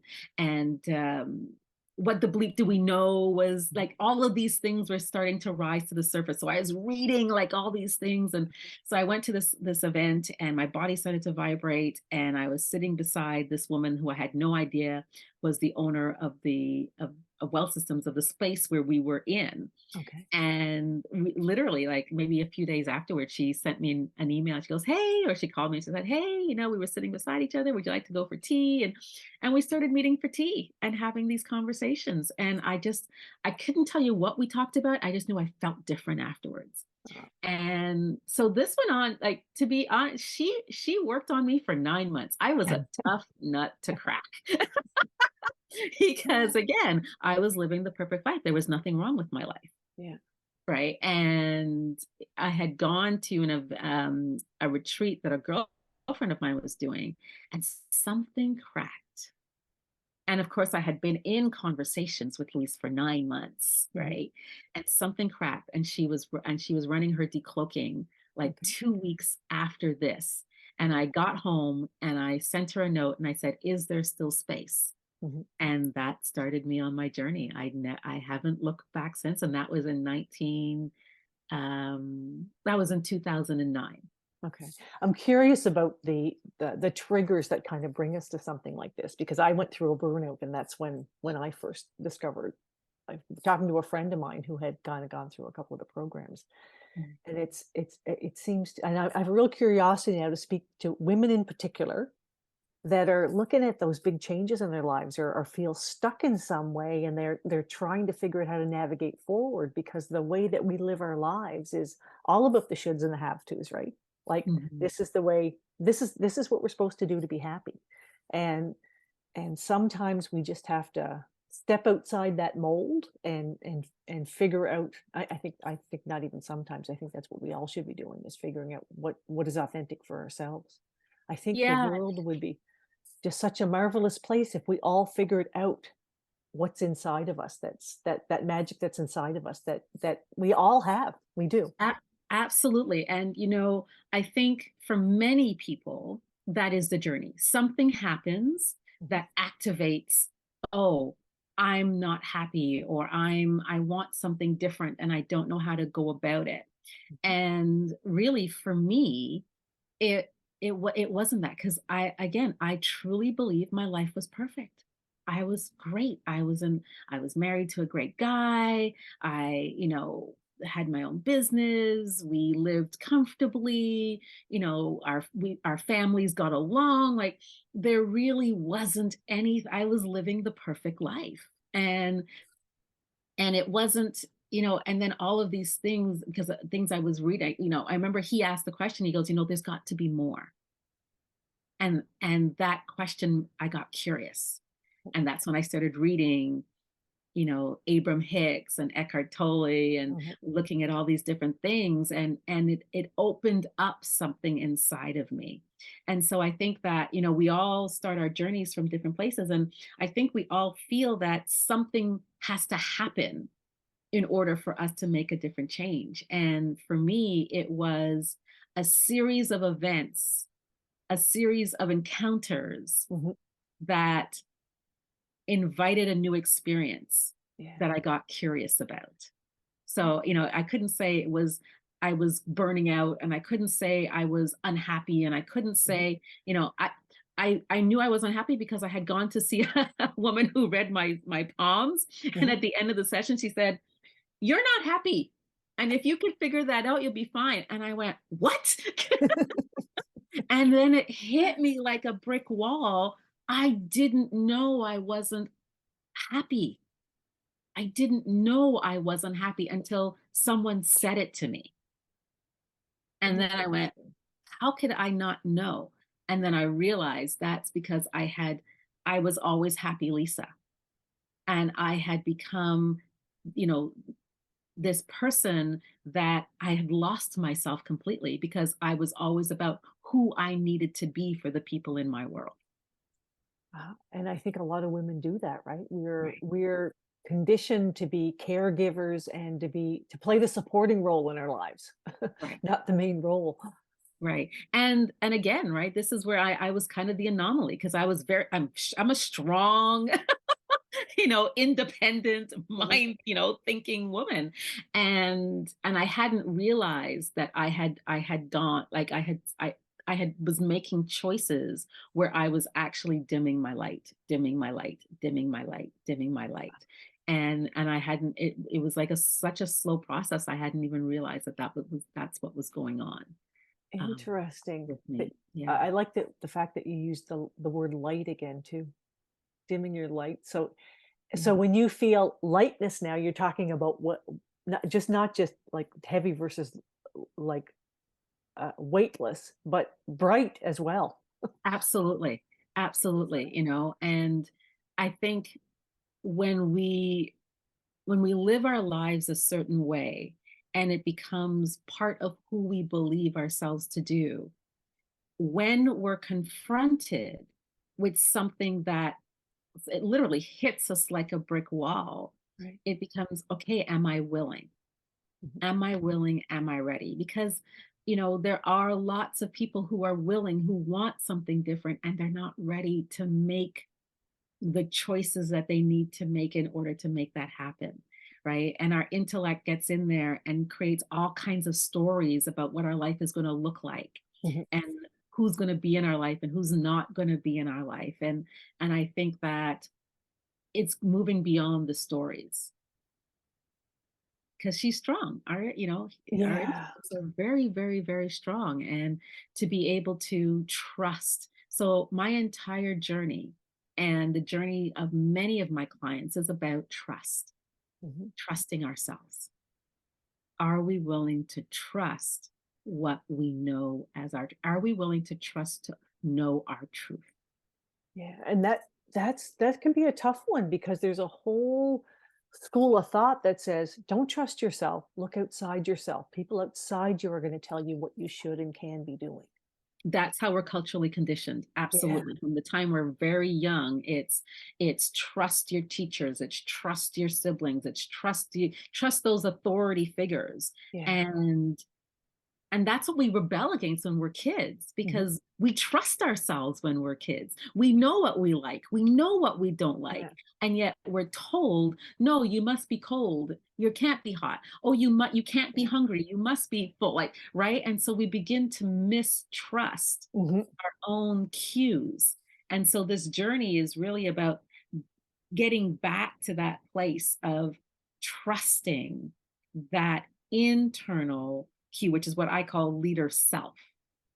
[SPEAKER 2] what the bleep do we know was like all of these things were starting to rise to the surface. So I was reading like all these things, and so I went to this event and my body started to vibrate, and I was sitting beside this woman who I had no idea was the owner of Well Systems, of the space where we were in.
[SPEAKER 1] Okay.
[SPEAKER 2] And literally, like maybe a few days afterwards, she sent me an email. She goes, "Hey," or she called me. She said, "Hey, we were sitting beside each other. Would you like to go for tea?" And we started meeting for tea and having these conversations. And I couldn't tell you what we talked about. I just knew I felt different afterwards.
[SPEAKER 1] Uh,
[SPEAKER 2] And so this went on, like, to be honest, she worked on me for 9 months. I was a tough nut to crack because again, I was living the perfect life. There was nothing wrong with my life.
[SPEAKER 1] Yeah.
[SPEAKER 2] right? And I had gone to a retreat that a girlfriend of mine was doing, and something cracked. And of course, I had been in conversations with Lise for 9 months,
[SPEAKER 1] Mhm.
[SPEAKER 2] right? And something cracked, and she was running her decloaking like
[SPEAKER 1] Okay.
[SPEAKER 2] 2 weeks after this. And I got home and I sent her a note and I said, "Is there still space?"
[SPEAKER 1] Mhm.
[SPEAKER 2] And that started me on my journey. I haven't looked back since, and that was in 2009.
[SPEAKER 1] Okay. I'm curious about the triggers that kind of bring us to something like this, because I went through a burnout, and that's when I first discovered, like, talking to a friend of mine who had kind of gone through a couple of the programs.
[SPEAKER 2] Mm.
[SPEAKER 1] And it seems and I have a real curiosity now to speak to women in particular that are looking at those big changes in their lives, or feel stuck in some way, and they're trying to figure out how to navigate forward, because the way that we live our lives is all about the shoulds and the have tos, right? Like,
[SPEAKER 2] Mhm.
[SPEAKER 1] this is the way, this is what we're supposed to do to be happy. And sometimes we just have to step outside that mold, and figure out, I think not even sometimes, I think that's what we all should be doing, is figuring out what is authentic for ourselves. I think the
[SPEAKER 2] Yeah,
[SPEAKER 1] world would be just such a marvelous place if we all figured out what's inside of us, that magic that's inside of us, that we all have. We do.
[SPEAKER 2] a- absolutely. And, I think for many people, that is the journey. Something happens
[SPEAKER 1] Mhm,
[SPEAKER 2] that activates, oh, I'm not happy, or I want something different and I don't know how to go about it.
[SPEAKER 1] mhm,
[SPEAKER 2] And really for me, it it wasn't that, because I truly believe my life was perfect. I was great. I was married to a great guy. I, had my own business. We lived comfortably. Our families got along. Like, there really wasn't any. I was living the perfect life. And it wasn't, and then all of these things, because things I was reading, I remember he asked the question. He goes, there's got to be more. And that question, I got curious. And that's when I started reading, Abram Hicks and Eckhart Tolle, and
[SPEAKER 1] mhm.
[SPEAKER 2] looking at all these different things, and it opened up something inside of me. And so I think that, we all start our journeys from different places, and I think we all feel that something has to happen in order for us to make a different change. And for me, it was a series of events, a series of encounters
[SPEAKER 1] Mhm.
[SPEAKER 2] that invited a new experience
[SPEAKER 1] Yeah.
[SPEAKER 2] that I got curious about. So, I couldn't say I was burning out, and I couldn't say I was unhappy, and I couldn't
[SPEAKER 1] Mhm.
[SPEAKER 2] say, I knew I was unhappy because I had gone to see a woman who read my palms. And
[SPEAKER 1] Mhm.
[SPEAKER 2] at the end of the session, she said, "You're not happy. And if you can figure that out, you'll be fine." And I went, "What?" And then it hit me like a brick wall. I didn't know I wasn't happy. I didn't know I wasn't happy until someone said it to me. And then I went,
[SPEAKER 1] Interesting.
[SPEAKER 2] how could I not know? And then I realized that's because I was always happy Lisa. And I had become, you know, this person that I had lost myself completely, because I was always about who I needed to be for the people in my world.
[SPEAKER 1] And I think a lot of women do that, right? We're
[SPEAKER 2] Right.
[SPEAKER 1] we're conditioned to be caregivers, and to play the supporting role in our lives,
[SPEAKER 2] Right.
[SPEAKER 1] not the main role.
[SPEAKER 2] Right. And again, right, this is where I was kind of the anomaly, because I'm a strong, independent
[SPEAKER 1] Mhm.
[SPEAKER 2] mind, thinking woman. And I hadn't realized that I had gone, like, I had was making choices where I was actually dimming my light, dimming my light, dimming my light, dimming my light. And I hadn't, it was like such a slow process. I hadn't even realized that's what was going on, um,
[SPEAKER 1] Interesting.
[SPEAKER 2] with
[SPEAKER 1] That
[SPEAKER 2] me. Yeah.
[SPEAKER 1] I like the fact that you used the word light again too, dimming your light. So
[SPEAKER 2] Mhm.
[SPEAKER 1] when you feel lightness now, you're talking about what, not just like heavy versus like weightless, but bright as well.
[SPEAKER 2] Absolutely. Absolutely. And I think when we when we live our lives a certain way, and it becomes part of who we believe ourselves to do. When we're confronted with something that it literally hits us like a brick wall,
[SPEAKER 1] Right.
[SPEAKER 2] it becomes, okay, am I willing?
[SPEAKER 1] Mhm.
[SPEAKER 2] Am I willing? Am I ready? Because, there are lots of people who are willing, who want something different, and they're not ready to make the choices that they need to make in order to make that happen. Right. And our intellect gets in there and creates all kinds of stories about what our life is going to look like,
[SPEAKER 1] Mhm.
[SPEAKER 2] and who's going to be in our life and who's not going to be in our life. And I think that it's moving beyond the stories, because she's strong. Our
[SPEAKER 1] Yeah.
[SPEAKER 2] instincts are very, very, very strong, and to be able to trust. So my entire journey and the journey of many of my clients is about trust,
[SPEAKER 1] Mhm.
[SPEAKER 2] trusting ourselves. Are we willing to trust what we know are we willing to trust to know our truth?
[SPEAKER 1] Yeah, and that can be a tough one because there's a whole school of thought that says, "Don't trust yourself, look outside yourself. People outside you are gonna tell you what you should and can be doing."
[SPEAKER 2] That's how we're culturally conditioned.
[SPEAKER 1] Yeah.
[SPEAKER 2] Absolutely. From the time we're very young, it's trust your teachers, it's trust your siblings, it's trust those authority figures.
[SPEAKER 1] Yeah.
[SPEAKER 2] And that's what we rebel against when we're kids,
[SPEAKER 1] Mhm.
[SPEAKER 2] because we trust ourselves when we're kids. We know what we like, we know what we don't like.
[SPEAKER 1] Yeah.
[SPEAKER 2] And yet we're told, no, you must be cold. You can't be hot. Oh, you can't be
[SPEAKER 1] Yeah.
[SPEAKER 2] hungry. You must be full, like, right? And so we begin to mistrust
[SPEAKER 1] Mhm.
[SPEAKER 2] our own cues. And so this journey is really about getting back to that place of trusting that internal cue, which is what I call leader self,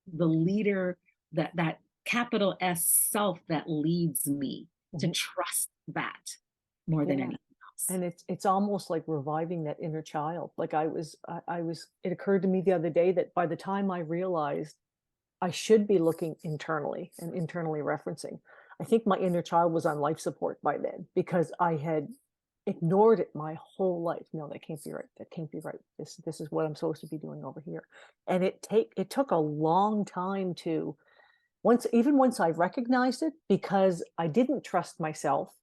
[SPEAKER 2] the leader, that capital S self that leads me, to
[SPEAKER 1] Mhm.
[SPEAKER 2] trust that more than
[SPEAKER 1] Yeah.
[SPEAKER 2] anything else.
[SPEAKER 1] And it's almost like reviving that inner child. Like I was it occurred to me the other day that by the time I realized I should be looking internally and internally referencing, I think my inner child was on life support by then because I had ignored it my whole life. No, that can't be right. That can't be right. This is what I'm supposed to be doing over here. And it took a long time to once I recognized it because I didn't trust myself.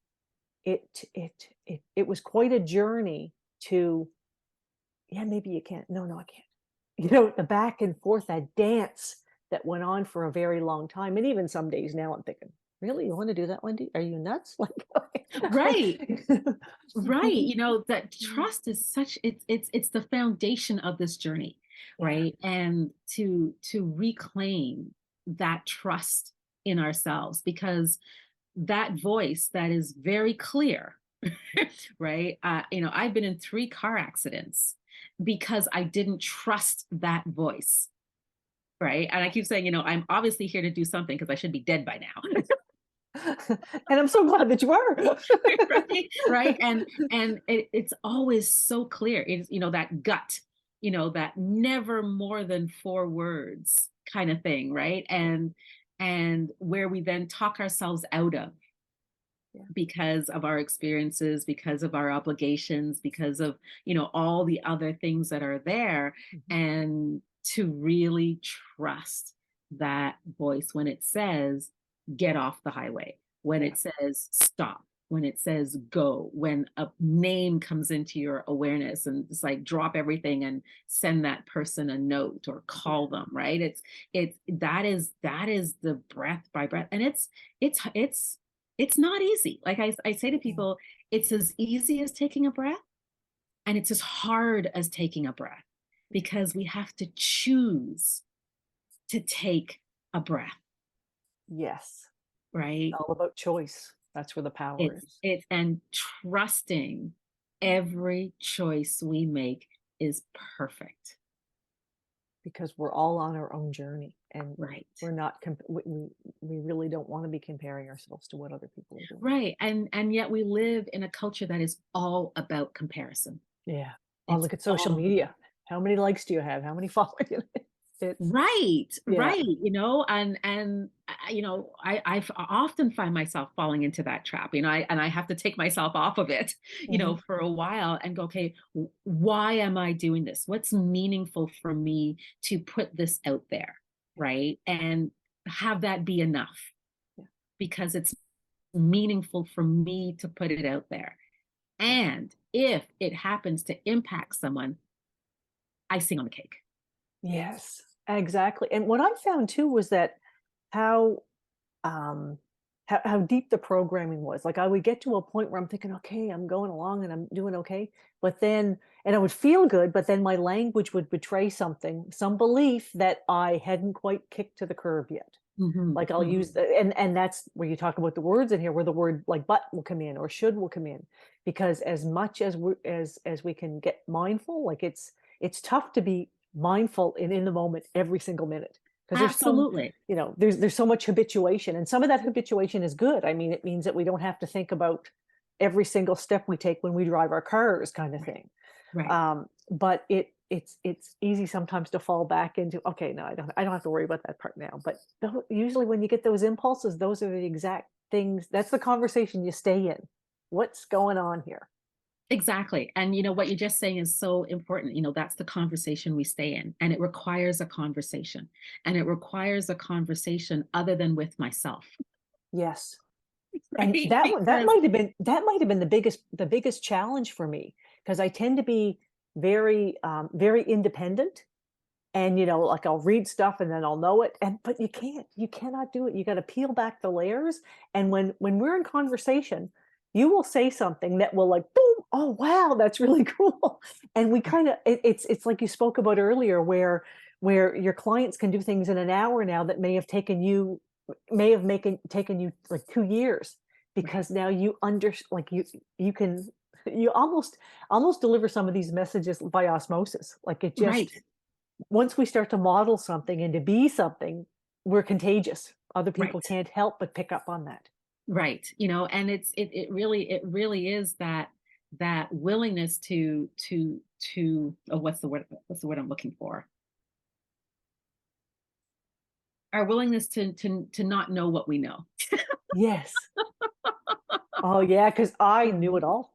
[SPEAKER 1] It was quite a journey to, yeah, maybe you can't. No, no, I can't. The back and forth, that dance that went on for a very long time, and even some days now I'm thinking, "Really? You wanna do that, Wendy? Are you nuts?"
[SPEAKER 2] Right.
[SPEAKER 1] Like
[SPEAKER 2] Right. That trust is such, it's the foundation of this journey,
[SPEAKER 1] Yeah.
[SPEAKER 2] right? And to reclaim that trust in ourselves, because that voice that is very clear, right? I've been in 3 car accidents because I didn't trust that voice, right? And I keep saying, I'm obviously here to do something because I should be dead by now.
[SPEAKER 1] And I'm so glad that you are.
[SPEAKER 2] Right, right. And it's always so clear. It's, that gut, that never more than 4 words kind of thing, right? And where we then talk ourselves out of,
[SPEAKER 1] Yeah.
[SPEAKER 2] because of our experiences, because of our obligations, because of, all the other things that are there.
[SPEAKER 1] Mhm.
[SPEAKER 2] And to really trust that voice when it says, get off the highway, when
[SPEAKER 1] Yeah.
[SPEAKER 2] it says, stop, when it says, go, when a name comes into your awareness, and it's like, drop everything and send that person a note or
[SPEAKER 1] Yeah.
[SPEAKER 2] call them, right? That is the breath by breath. And it's not easy. Like I say to
[SPEAKER 1] Yeah.
[SPEAKER 2] people, it's as easy as taking a breath, and it's as hard as taking a breath, because we have to choose to take a breath,
[SPEAKER 1] Yes.
[SPEAKER 2] right?
[SPEAKER 1] All about choice. That's where the power
[SPEAKER 2] It's
[SPEAKER 1] is.
[SPEAKER 2] it's and trusting every choice we make is perfect,
[SPEAKER 1] Because we're all on our own journey, and
[SPEAKER 2] right?
[SPEAKER 1] we're not we really don't wanna be comparing ourselves to what other people are doing.
[SPEAKER 2] Right. And yet we live in a culture that is all about comparison.
[SPEAKER 1] Yeah. Oh,
[SPEAKER 2] It's
[SPEAKER 1] look at social
[SPEAKER 2] all
[SPEAKER 1] media. How many likes do you have? How many followers? It's
[SPEAKER 2] right,
[SPEAKER 1] yeah.
[SPEAKER 2] right, and I often find myself falling into that trap, and I have to take myself off of it,
[SPEAKER 1] Mhm.
[SPEAKER 2] for a while and go, okay, why am I doing this? What's meaningful for me to put this out there,
[SPEAKER 1] Yeah.
[SPEAKER 2] right? And have that be enough
[SPEAKER 1] Yeah.
[SPEAKER 2] because it's meaningful for me to put it out there.
[SPEAKER 1] Yeah.
[SPEAKER 2] And if it happens to impact someone, icing on the cake.
[SPEAKER 1] Yes, exactly. And what I found too was that how um how deep the programming was. Like I would get to a point where I'm thinking, okay, I'm going along and I'm doing okay. But then, and I would feel good, but then my language would betray something, some belief that I hadn't quite kicked to the curb yet.
[SPEAKER 2] Hmm.
[SPEAKER 1] Like I'll use
[SPEAKER 2] Hmm.
[SPEAKER 1] and that's where you talk about the words in here, where the word like but will come in or should will come in, because as much as as we can get mindful, like it's tough to be mindful and in the moment every single minute, because there's some,
[SPEAKER 2] Absolutely.
[SPEAKER 1] there's so much habituation, and some of that habituation is good. I mean, it means that we don't have to think about every single step we take when we drive our cars, kind of
[SPEAKER 2] Right.
[SPEAKER 1] thing.
[SPEAKER 2] Right.
[SPEAKER 1] But it's easy sometimes to fall back into, okay, no, I don't have to worry about that part now. But usually when you get those impulses, those are the exact things. That's the conversation you stay in. What's going on here?
[SPEAKER 2] Exactly. And what you're just saying is so important. That's the conversation we stay in. And it requires a conversation. And it requires a conversation other than with myself.
[SPEAKER 1] Yes. And
[SPEAKER 2] Right. Because
[SPEAKER 1] that might have been the biggest challenge for me, because I tend to be very independent. And like I'll read stuff and then I'll know it, and but you cannot do it. You got to peel back the layers. And when we're in conversation, you will say something that will, like, boom, oh wow, that's really cool. And we kind of it's like you spoke about earlier, where your clients can do things in an hour now that may have taken you like 2 years,
[SPEAKER 2] right,
[SPEAKER 1] because now you like you can you almost deliver some of these messages by osmosis. Like it
[SPEAKER 2] right,
[SPEAKER 1] just, once we start to model something and to be something, we're contagious. Other people
[SPEAKER 2] right,
[SPEAKER 1] can't help but pick up on that.
[SPEAKER 2] right. And it really is that willingness to oh, what's the word I'm looking for? Our willingness to not know what we know.
[SPEAKER 1] Yes. Oh, yeah, because I knew it
[SPEAKER 2] Mhm.
[SPEAKER 1] all.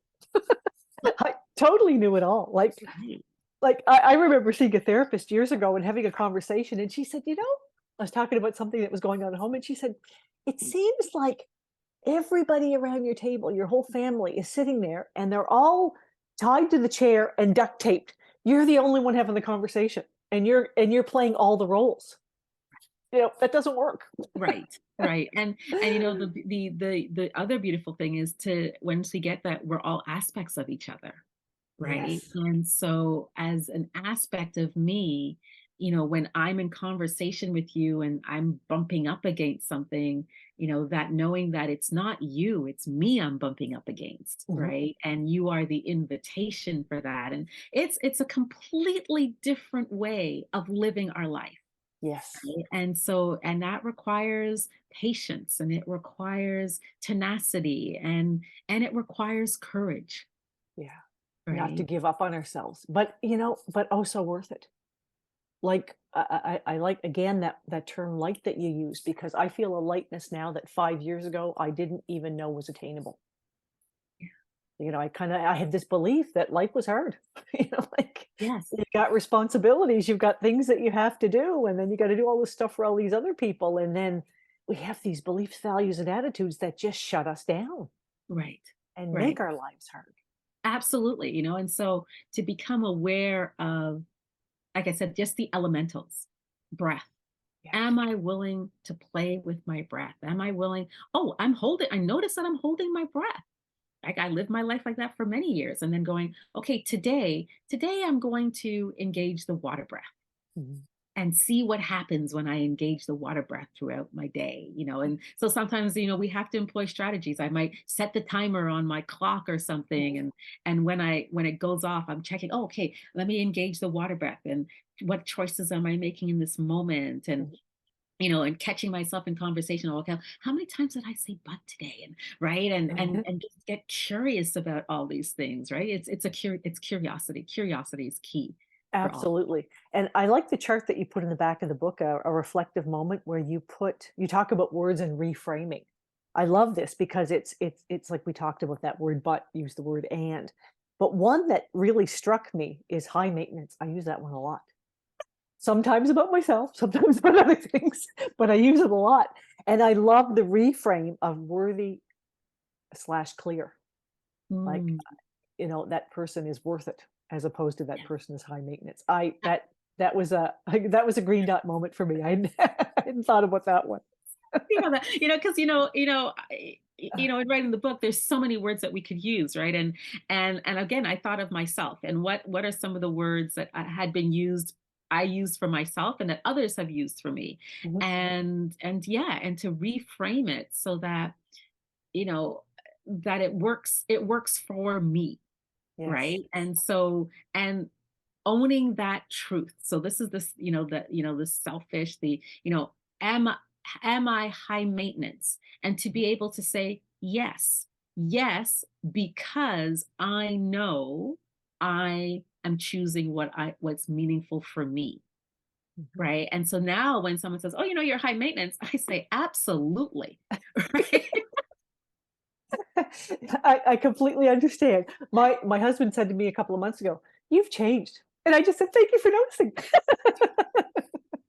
[SPEAKER 1] I totally knew it all.
[SPEAKER 2] Right.
[SPEAKER 1] Like I remember seeing a therapist years ago and having a conversation, and she said, I was talking about something that was going on at home, and she said, "It seems like everybody around your table, your whole family is sitting there and they're all tied to the chair and duct taped. You're the only one having the conversation, and you're playing all the roles. That doesn't work."
[SPEAKER 2] Right, right. And the other beautiful thing is to once we get that we're all aspects of each other, right?
[SPEAKER 1] Yes.
[SPEAKER 2] And so as an aspect of me, when I'm in conversation with you and I'm bumping up against something, that knowing that it's not you, it's me I'm bumping up against,
[SPEAKER 1] Mhm.
[SPEAKER 2] right? And you are the invitation for that. And it's a completely different way of living our life.
[SPEAKER 1] Yes.
[SPEAKER 2] Right? And that requires patience and it requires tenacity and it requires courage,
[SPEAKER 1] Yeah. Not to
[SPEAKER 2] right?
[SPEAKER 1] give up on ourselves, but oh, so worth it. Like I like, again, that term light that you use, because I feel a lightness now that 5 years ago I didn't even know was attainable. I had this belief that life was hard. Like,
[SPEAKER 2] Yes,
[SPEAKER 1] you've got responsibilities, you've got things that you have to do, and then you got to do all this stuff for all these other people. And then we have these beliefs, values, and attitudes that just shut us down
[SPEAKER 2] right,
[SPEAKER 1] and make
[SPEAKER 2] right.
[SPEAKER 1] our lives hard.
[SPEAKER 2] Absolutely. And so to become aware of, like I said, just the elementals, breath.
[SPEAKER 1] Yeah.
[SPEAKER 2] Am I willing to play with my breath? Am I willing? Oh, I notice that I'm holding my breath. Like I lived my life like that for many years and then going, okay, today I'm going to engage the water breath
[SPEAKER 1] Mhm.
[SPEAKER 2] and see what happens when I engage the water breath throughout my day. And so sometimes, we have to employ strategies. I might set the timer on my clock or something.
[SPEAKER 1] Mhm.
[SPEAKER 2] And when it goes off, I'm checking, oh, okay, let me engage the water breath and what choices am I making in this moment? And catching myself in conversation. Okay, how many times did I say "but" today? And right,
[SPEAKER 1] Mhm.
[SPEAKER 2] and just get curious about all these things. Right, it's curiosity. Curiosity is key. for all.
[SPEAKER 1] Absolutely. And I like the chart that you put in the back of the book, a reflective moment where you talk about words and reframing. I love this because it's like we talked about that word but, use the word and. But one that really struck me is high maintenance. I use that one a lot. Sometimes about myself, sometimes about other things, but I use it a lot. And I love the reframe of worthy slash clear. Like,
[SPEAKER 2] Mm.
[SPEAKER 1] that person is worth it as opposed to that person is high maintenance. That was a that was a green dot moment for me. I hadn't thought about that one.
[SPEAKER 2] Because in writing the book, there's so many words that we could use, right? And again, I thought of myself and what are some of the words that had been used, I used for myself and that others have used for me,
[SPEAKER 1] Mhm.
[SPEAKER 2] and yeah, and to reframe it so that you know that it works for me,
[SPEAKER 1] Yes.
[SPEAKER 2] right? And owning that truth. So this, the selfish, am am I high maintenance? And to
[SPEAKER 1] Mhm,
[SPEAKER 2] be able to say yes, yes, because I know I am choosing what's meaningful for me.
[SPEAKER 1] mhm.
[SPEAKER 2] Right. And so now when someone says, oh, you're high maintenance, I say, absolutely. Right.
[SPEAKER 1] I completely understand. My husband said to me a couple of months ago, "You've changed." And I just said, "Thank you for noticing."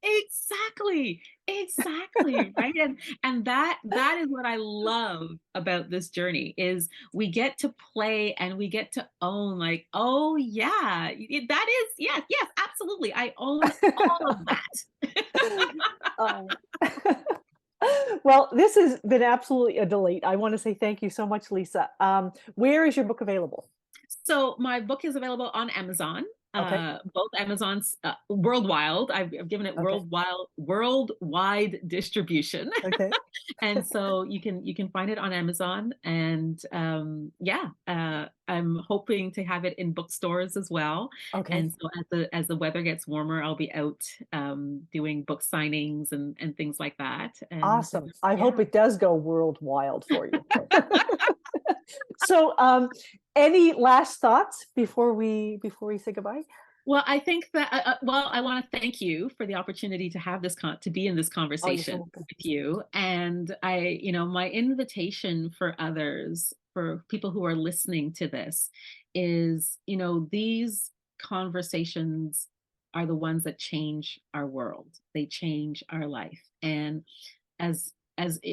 [SPEAKER 2] Exactly, exactly, right? And that is what I love about this journey is we get to play and we get to own like, oh yeah, that is yes, yes, absolutely. I own all of that.
[SPEAKER 1] Oh. Well, this has been absolutely a delight. I wanna say thank you so much, Lisa. Where is your book available?
[SPEAKER 2] So my book is available on Amazon,
[SPEAKER 1] Okay,
[SPEAKER 2] both Amazon's worldwide. I've given it
[SPEAKER 1] okay,
[SPEAKER 2] worldwide distribution.
[SPEAKER 1] okay,
[SPEAKER 2] And so you can find it on Amazon, and yeah, I'm hoping to have it in bookstores as well.
[SPEAKER 1] okay.
[SPEAKER 2] And so as the weather gets warmer, I'll be out doing book signings and things like that. And
[SPEAKER 1] Awesome. I hope
[SPEAKER 2] yeah.
[SPEAKER 1] it does go world wild for you. So, any last thoughts before we say goodbye?
[SPEAKER 2] Well, I think that I want to thank you for the opportunity to have to be in this
[SPEAKER 1] Oh, you're so
[SPEAKER 2] conversation
[SPEAKER 1] welcome.
[SPEAKER 2] with you, and my invitation for others, for people who are listening to this, is these conversations are the ones that change our world. They change our life, and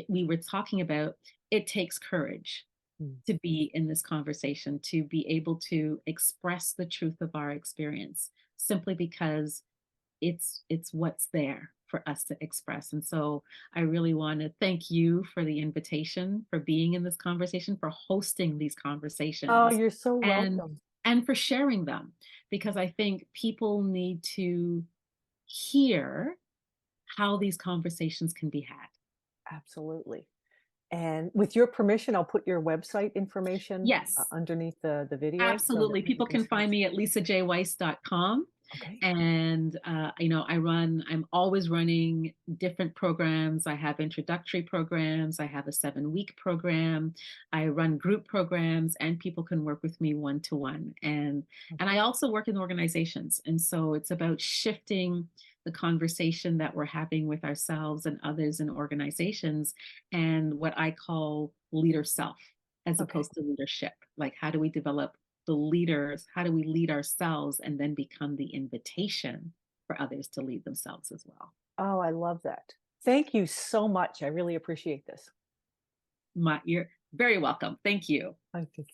[SPEAKER 2] we were talking about, it takes courage
[SPEAKER 1] Mm.
[SPEAKER 2] to be in this conversation, to be able to express the truth of our experience simply because it's what's there for us to express. And so I really want to thank you for the invitation, for being in this conversation, for hosting these
[SPEAKER 1] Oh,
[SPEAKER 2] conversations,
[SPEAKER 1] you're so
[SPEAKER 2] and
[SPEAKER 1] welcome.
[SPEAKER 2] and for sharing them, because I think people need to hear how these conversations can be had.
[SPEAKER 1] Absolutely. And with your permission, I'll put your website information,
[SPEAKER 2] Yes.
[SPEAKER 1] underneath the video so that
[SPEAKER 2] Absolutely.
[SPEAKER 1] people
[SPEAKER 2] People
[SPEAKER 1] can
[SPEAKER 2] can
[SPEAKER 1] see it.
[SPEAKER 2] find me at lisajweiss.com.
[SPEAKER 1] Okay.
[SPEAKER 2] And, I'm always running different programs. I have introductory programs. I have a 7-week program. I run group programs, and people can work with me one to one. And I also work in organizations. And so it's about shifting the conversation that we're having with ourselves and others in organizations, and what I call leader self as
[SPEAKER 1] Okay.
[SPEAKER 2] opposed to leadership. Like, how do we develop the leaders? How do we lead ourselves and then become the invitation for others to lead themselves as well?
[SPEAKER 1] Oh, I love that. Thank you so much. I really appreciate this.
[SPEAKER 2] You're very welcome. Thank you.
[SPEAKER 1] I think